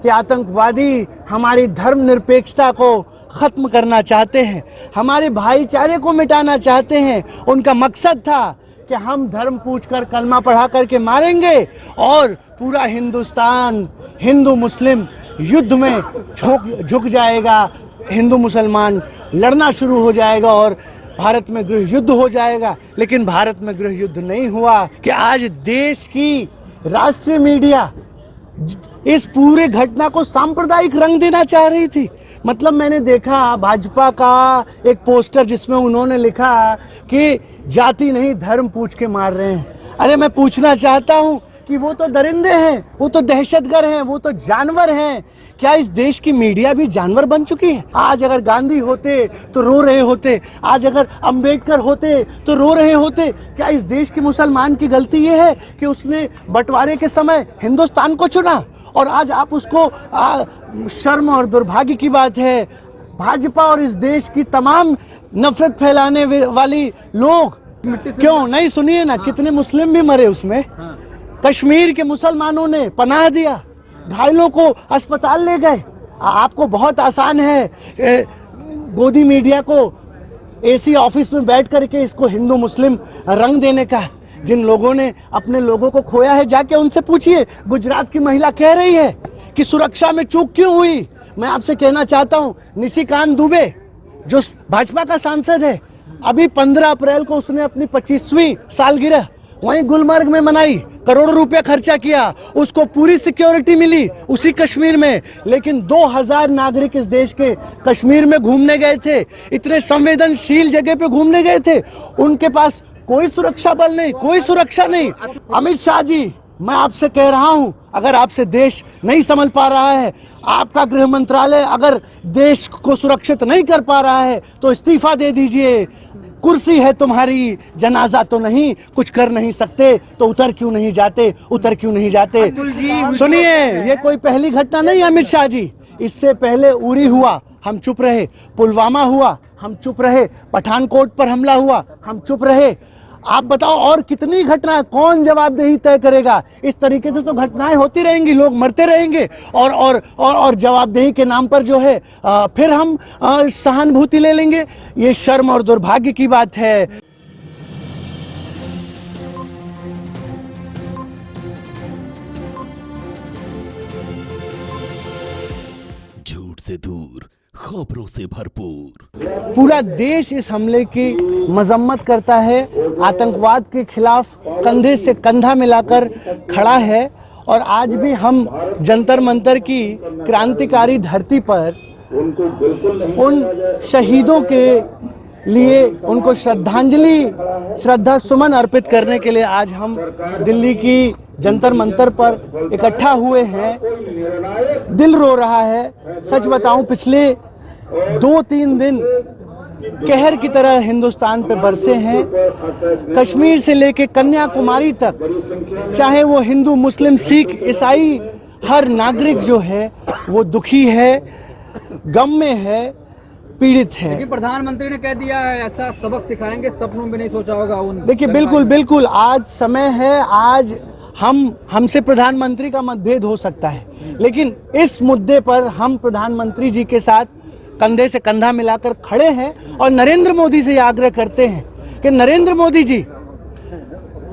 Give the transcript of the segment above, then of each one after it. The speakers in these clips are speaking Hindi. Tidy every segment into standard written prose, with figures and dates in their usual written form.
कि आतंकवादी हमारी धर्मनिरपेक्षता को ख़त्म करना चाहते हैं, हमारे भाईचारे को मिटाना चाहते हैं। उनका मकसद था कि हम धर्म पूछकर कलमा पढ़ा करके मारेंगे और पूरा हिंदुस्तान हिंदू मुस्लिम युद्ध में झुक जाएगा, हिंदू मुसलमान लड़ना शुरू हो जाएगा और भारत में गृह युद्ध हो जाएगा। लेकिन भारत में गृह युद्ध नहीं हुआ कि आज देश की राष्ट्रीय मीडिया इस पूरे घटना को सांप्रदायिक रंग देना चाह रही थी। मतलब मैंने देखा भाजपा का एक पोस्टर जिसमें उन्होंने लिखा कि जाति नहीं धर्म पूछ के मार रहे हैं। अरे मैं पूछना चाहता हूं कि वो तो दरिंदे हैं, वो तो दहशतगर्द हैं, वो तो जानवर हैं। क्या इस देश की मीडिया भी जानवर बन चुकी है? आज अगर गांधी होते तो रो रहे होते, आज अगर अंबेडकर होते तो रो रहे होते। क्या इस देश के मुसलमान की गलती ये है कि उसने बंटवारे के समय हिंदुस्तान को चुना और आज आप उसको शर्म और दुर्भाग्य की बात है भाजपा और इस देश की तमाम नफरत फैलाने वाली लोग क्यों नहीं? सुनिए ना, कितने मुस्लिम भी मरे उसमें। कश्मीर के मुसलमानों ने पनाह दिया, घायलों को अस्पताल ले गए। आपको बहुत आसान है गोदी मीडिया को एसी ऑफिस में बैठ करके इसको हिंदू मुस्लिम रंग देने का। जिन लोगों ने अपने लोगों को खोया है जाके उनसे पूछिए। गुजरात की महिला कह रही है कि सुरक्षा में चूक क्यों हुई। मैं आपसे कहना चाहता हूं, निशिकांत दुबे जो भाजपा का सांसद है, अभी 15 अप्रैल को उसने अपनी 25वीं सालगिरह वहीं गुलमर्ग में मनाई, करोड़ों रुपया खर्चा किया, उसको पूरी सिक्योरिटी मिली उसी कश्मीर में। लेकिन 2000 नागरिक इस देश के कश्मीर में घूमने गए थे, इतने संवेदनशील जगह पे घूमने गए थे, उनके पास कोई सुरक्षा बल नहीं, कोई सुरक्षा नहीं। अमित शाह जी, मैं आपसे कह रहा हूं, अगर आपसे देश नहीं संभल पा रहा है, आपका गृह मंत्रालय अगर देश को सुरक्षित नहीं कर पा रहा है तो इस्तीफा दे दीजिए। कुर्सी है तुम्हारी, जनाजा तो नहीं, कुछ कर नहीं सकते तो उतर क्यों नहीं जाते, उतर क्यों नहीं जाते? सुनिए, ये कोई पहली घटना नहीं अमित शाह जी। इससे पहले उरी हुआ, हम चुप रहे, पुलवामा हुआ, हम चुप रहे, पठानकोट पर हमला हुआ, हम चुप रहे। आप बताओ और कितनी घटनाएं, कौन जवाबदेही तय करेगा? इस तरीके से तो घटनाएं होती रहेंगी, लोग मरते रहेंगे और जवाबदेही के नाम पर जो है फिर हम सहानुभूति ले लेंगे। ये शर्म और दुर्भाग्य की बात है। झूठ से दूर, खबरों से भरपूर। पूरा देश इस हमले की मजम्मत करता है, आतंकवाद के खिलाफ कंधे से कंधा मिलाकर खड़ा है। और आज भी हम जंतर मंतर की क्रांतिकारी धरती पर उन शहीदों के लिए उनको श्रद्धा सुमन अर्पित करने के लिए आज हम दिल्ली की जंतर मंतर पर इकट्ठा हुए हैं। दिल रो रहा है, सच बताऊं, पिछले 2-3 दिन कहर की तरह हिंदुस्तान पे बरसे हैं। कश्मीर से लेके कन्याकुमारी तक, चाहे वो हिंदू मुस्लिम सिख ईसाई, हर नागरिक जो है वो दुखी है, गम में है, पीड़ित है। लेकिन प्रधानमंत्री ने कह दिया है ऐसा सबक सिखाएंगे, सपनों में नहीं सोचा होगा उन। देखिए, बिल्कुल आज समय है, आज हमसे प्रधानमंत्री का मतभेद हो सकता है, लेकिन इस मुद्दे पर हम प्रधानमंत्री जी के साथ कंधे से कंधा मिलाकर खड़े हैं और नरेंद्र मोदी से आग्रह करते हैं कि नरेंद्र मोदी जी,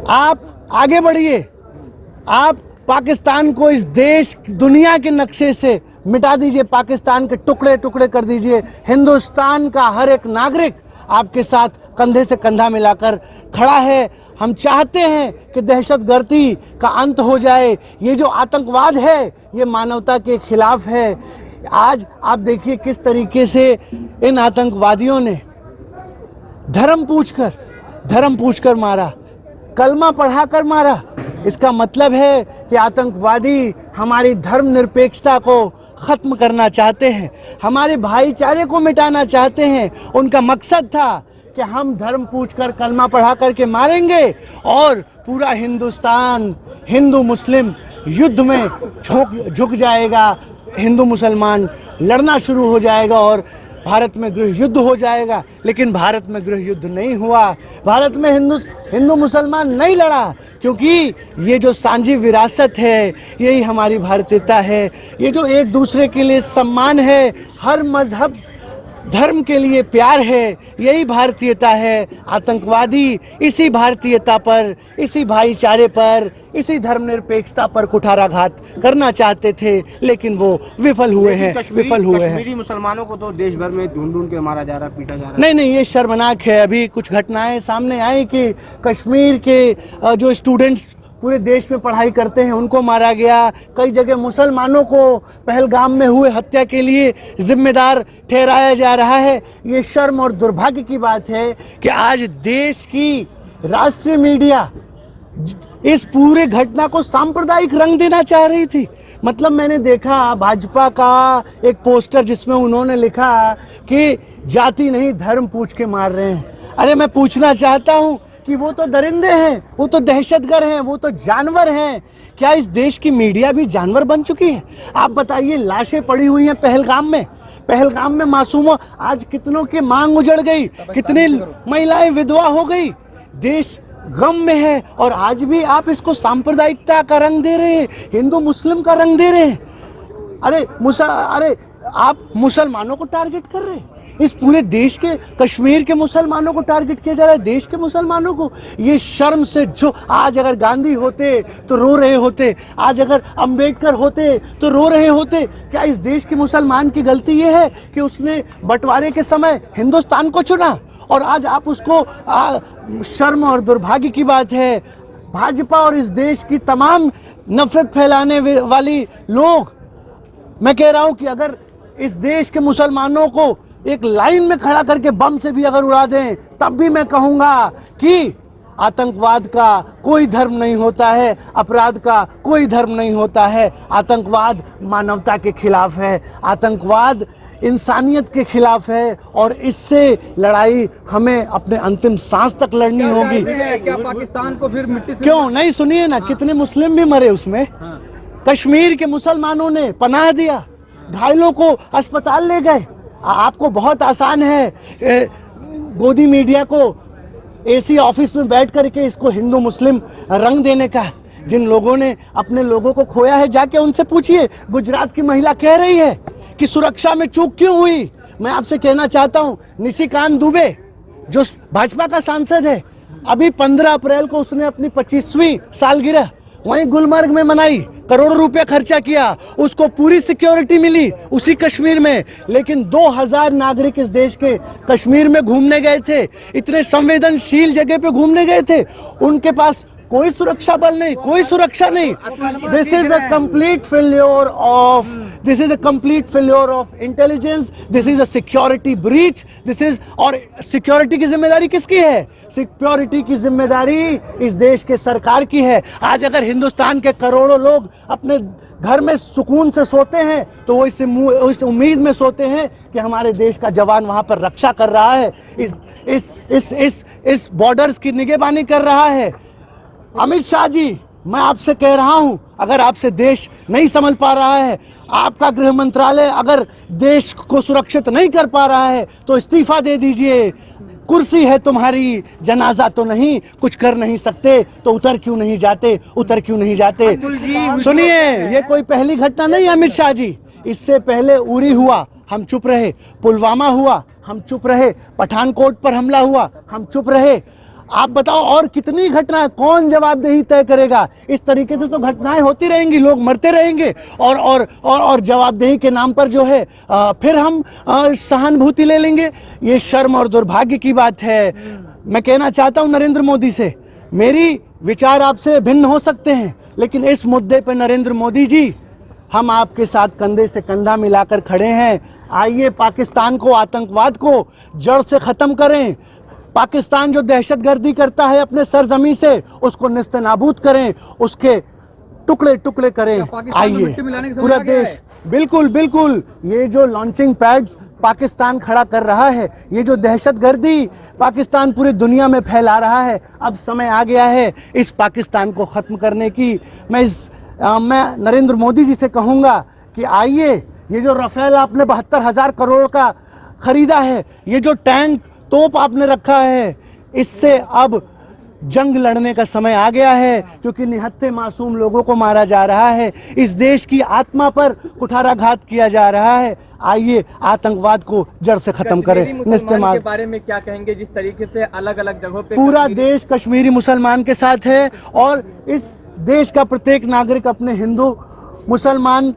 आप आगे बढ़िए, आप पाकिस्तान को इस देश दुनिया के नक्शे से मिटा दीजिए, पाकिस्तान के टुकड़े टुकड़े कर दीजिए। हिंदुस्तान का हर एक नागरिक आपके साथ कंधे से कंधा मिलाकर खड़ा है। हम चाहते हैं कि दहशतगर्दी का अंत हो जाए। ये जो आतंकवाद है ये मानवता के खिलाफ है। आज आप देखिए किस तरीके से इन आतंकवादियों ने धर्म पूछकर मारा, कलमा पढ़ाकर मारा। इसका मतलब है कि आतंकवादी हमारी धर्मनिरपेक्षता को ख़त्म करना चाहते हैं, हमारे भाईचारे को मिटाना चाहते हैं। उनका मकसद था कि हम धर्म पूछकर कलमा पढ़ा करके मारेंगे और पूरा हिंदुस्तान हिंदू मुस्लिम युद्ध में झुक जाएगा, हिंदू मुसलमान लड़ना शुरू हो जाएगा और भारत में गृह युद्ध हो जाएगा, लेकिन भारत में गृह युद्ध नहीं हुआ। भारत में हिंदू मुसलमान नहीं लड़ा, क्योंकि ये जो सांझी विरासत है, यही हमारी भारतीयता है। ये जो एक दूसरे के लिए सम्मान है, हर मजहब धर्म के लिए प्यार है, यही भारतीयता है। आतंकवादी इसी भारतीयता पर, इसी भाईचारे पर, इसी धर्मनिरपेक्षता पर कुठाराघात करना चाहते थे, लेकिन वो विफल हुए हैं। कश्मीरी मुसलमानों को तो देश भर में ढूंढ ढूंढ के मारा जा रहा है, पीटा जा रहा है। नहीं, ये शर्मनाक है। अभी कुछ घटनाएं सामने आई कि कश्मीर के जो स्टूडेंट्स पूरे देश में पढ़ाई करते हैं उनको मारा गया। कई जगह मुसलमानों को पहलगाम में हुए हत्या के लिए जिम्मेदार ठहराया जा रहा है। ये शर्म और दुर्भाग्य की बात है कि आज देश की राष्ट्रीय मीडिया इस पूरे घटना को सांप्रदायिक रंग देना चाह रही थी। मतलब मैंने देखा भाजपा का एक पोस्टर जिसमें उन्होंने लिखा कि जाति नहीं धर्म पूछ के मार रहे हैं। अरे मैं पूछना चाहता हूं कि वो तो दरिंदे हैं, वो तो दहशतगर्द हैं, वो तो जानवर हैं। क्या इस देश की मीडिया भी जानवर बन चुकी है? आप बताइए, लाशें पड़ी हुई हैं पहलगाम में मासूमों, आज कितनों की मांग उजड़ गई, कितनी महिलाएं विधवा हो गई। देश गम में है और आज भी आप इसको सांप्रदायिकता का रंग दे रहे हैं, हिंदू मुस्लिम का रंग दे रहे हैं। अरे आप मुसलमानों को टारगेट कर रहे हैं। इस पूरे देश के, कश्मीर के मुसलमानों को टारगेट किया जा रहा है, देश के मुसलमानों को। ये शर्म से जो आज अगर गांधी होते तो रो रहे होते, आज अगर अंबेडकर होते तो रो रहे होते। क्या इस देश के मुसलमान की गलती ये है कि उसने बंटवारे के समय हिंदुस्तान को चुना और आज आप उसको शर्म और दुर्भाग्य की बात है। भाजपा और इस देश की तमाम नफरत फैलाने वाली लोग, मैं कह रहा हूं कि अगर इस देश के मुसलमानों को एक लाइन में खड़ा करके बम से भी अगर उड़ा दें, तब भी मैं कहूंगा कि आतंकवाद का कोई धर्म नहीं होता है, अपराध का कोई धर्म नहीं होता है। आतंकवाद मानवता के खिलाफ है, आतंकवाद इंसानियत के खिलाफ है और इससे लड़ाई हमें अपने अंतिम सांस तक लड़नी होगी। क्या पाकिस्तान को फिर मिट्टी से क्यों नहीं? सुनिए ना, कितने मुस्लिम भी मरे उसमें। कश्मीर के मुसलमानों ने पनाह दिया, घायलों को अस्पताल ले गए। आपको बहुत आसान है गोदी मीडिया को एसी ऑफिस में बैठ करके इसको हिंदू मुस्लिम रंग देने का। जिन लोगों ने अपने लोगों को खोया है, जाके उनसे पूछिए। गुजरात की महिला कह रही है कि सुरक्षा में चूक क्यों हुई। मैं आपसे कहना चाहता हूं, निशिकांत दुबे जो भाजपा का सांसद है, अभी 15 अप्रैल को उसने अपनी 25वीं सालगिरह वहीं गुलमर्ग में मनाई, करोड़ों रुपया खर्चा किया, उसको पूरी सिक्योरिटी मिली उसी कश्मीर में। लेकिन 2000 नागरिक इस देश के कश्मीर में घूमने गए थे, इतने संवेदनशील जगह पे घूमने गए थे, उनके पास कोई सुरक्षा बल नहीं, कोई सुरक्षा नहीं। This is a complete failure of intelligence, this is a security breach, this is. और सिक्योरिटी की जिम्मेदारी किसकी है? सिक्योरिटी की जिम्मेदारी इस देश के सरकार की है। आज अगर हिंदुस्तान के करोड़ों लोग अपने घर में सुकून से सोते हैं तो वो इस उम्मीद में सोते हैं कि हमारे देश का जवान वहां पर रक्षा कर रहा है, इस बॉर्डर्स की निगहबानी कर रहा है। अमित शाह जी, मैं आपसे कह रहा हूं, अगर आपसे देश नहीं संभल पा रहा है, आपका गृह मंत्रालय अगर देश को सुरक्षित नहीं कर पा रहा है, तो इस्तीफा दे दीजिए। कुर्सी है तुम्हारी, जनाजा तो नहीं, कुछ कर नहीं सकते तो उतर क्यों नहीं जाते? सुनिए, ये कोई पहली घटना नहीं है अमित शाह जी। इससे पहले उरी हुआ, हम चुप रहे। पुलवामा हुआ, हम चुप रहे। पठानकोट पर हमला हुआ, हम चुप रहे। आप बताओ और कितनी घटनाएं, कौन जवाबदेही तय करेगा? इस तरीके से तो घटनाएं होती रहेंगी, लोग मरते रहेंगे और जवाबदेही के नाम पर जो है फिर हम सहानुभूति ले लेंगे। ये शर्म और दुर्भाग्य की बात है। मैं कहना चाहता हूं नरेंद्र मोदी से, मेरी विचार आपसे भिन्न हो सकते हैं, लेकिन इस मुद्दे पर नरेंद्र मोदी जी, हम आपके साथ कंधे से कंधा मिलाकर खड़े हैं। आइए पाकिस्तान को, आतंकवाद को जड़ से खत्म करें। पाकिस्तान जो दहशतगर्दी करता है अपने सरजमी से, उसको नेस्तनाबूद करें, उसके टुकड़े टुकड़े करें। आइए पूरा देश, बिल्कुल ये जो लॉन्चिंग पैड पाकिस्तान खड़ा कर रहा है, ये जो दहशतगर्दी पाकिस्तान पूरी दुनिया में फैला रहा है, अब समय आ गया है इस पाकिस्तान को खत्म करने की। मैं नरेंद्र मोदी जी से कहूंगा कि आइए, ये जो राफेल आपने 72,000 करोड़ का खरीदा है, ये जो टैंक तोप आपने रखा है, इससे अब जंग लड़ने का समय आ गया है, क्योंकि निहत्थे मासूम लोगों को मारा जा रहा है, इस देश की आत्मा पर कुठाराघात किया जा रहा है। आइए आतंकवाद को जड़ से खत्म करें। कश्मीरी मुसलमान निस्तेमाल के बारे में क्या कहेंगे, जिस तरीके से अलग अलग जगहों पे पूरा देश कश्मीरी मुसलमान के साथ है और इस देश का प्रत्येक नागरिक अपने हिंदू, मुसलमान,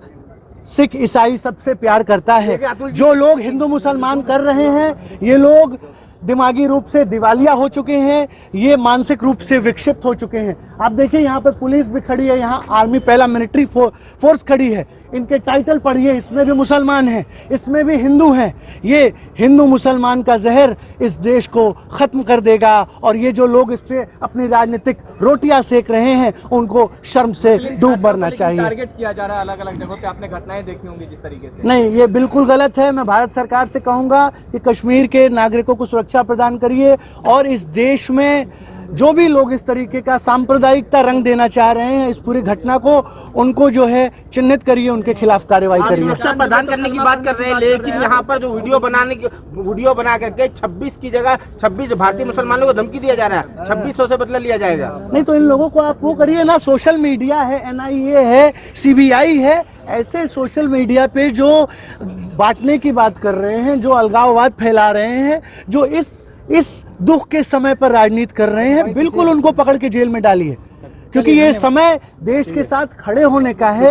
सिख, ईसाई सबसे प्यार करता है। जो लोग हिंदू मुसलमान कर रहे हैं, ये लोग दिमागी रूप से दिवालिया हो चुके हैं, ये मानसिक रूप से विक्षिप्त हो चुके हैं। आप देखिए यहाँ पर पुलिस भी खड़ी है, यहाँ आर्मी, पहला मिलिट्री फोर्स खड़ी है, इनके टाइटल पढ़िए, इसमें भी मुसलमान हैं, इसमें भी हिंदू हैं। ये हिंदू मुसलमान का जहर इस देश को खत्म कर देगा और ये जो लोग इस पे अपनी राजनीतिक रोटियां सेक रहे हैं, उनको शर्म से डूब मरना चाहिए। टारगेट किया जा रहा है अलग अलग जगहों पे, आपने घटनाएं देखी होंगी जिस तरीके से। नहीं, ये बिल्कुल गलत है। मैं भारत सरकार से कहूंगा कि कश्मीर के नागरिकों को सुरक्षा प्रदान करिए और इस देश में जो भी लोग इस तरीके का सांप्रदायिकता रंग देना चाह रहे हैं इस पूरी घटना को, उनको जो है चिन्हित करिए, उनके खिलाफ कार्रवाई आप करिए। सुरक्षा प्रदान करने की बात कर रहे हैं, लेकिन यहाँ पर जो वीडियो बना करके 26 की जगह 26 भारतीय मुसलमानों को धमकी दिया जा रहा है, 2600 से बदला लिया जाएगा। नहीं तो इन लोगों को आप वो करिए ना, सोशल मीडिया है, NIA है, CBI है, ऐसे सोशल मीडिया पे जो बांटने की बात कर रहे हैं, जो अलगाववाद फैला रहे हैं, जो इस दुख के समय पर राजनीति कर रहे हैं, बिल्कुल उनको पकड़ के जेल में डालिए, क्योंकि ये समय देश के साथ खड़े होने का है।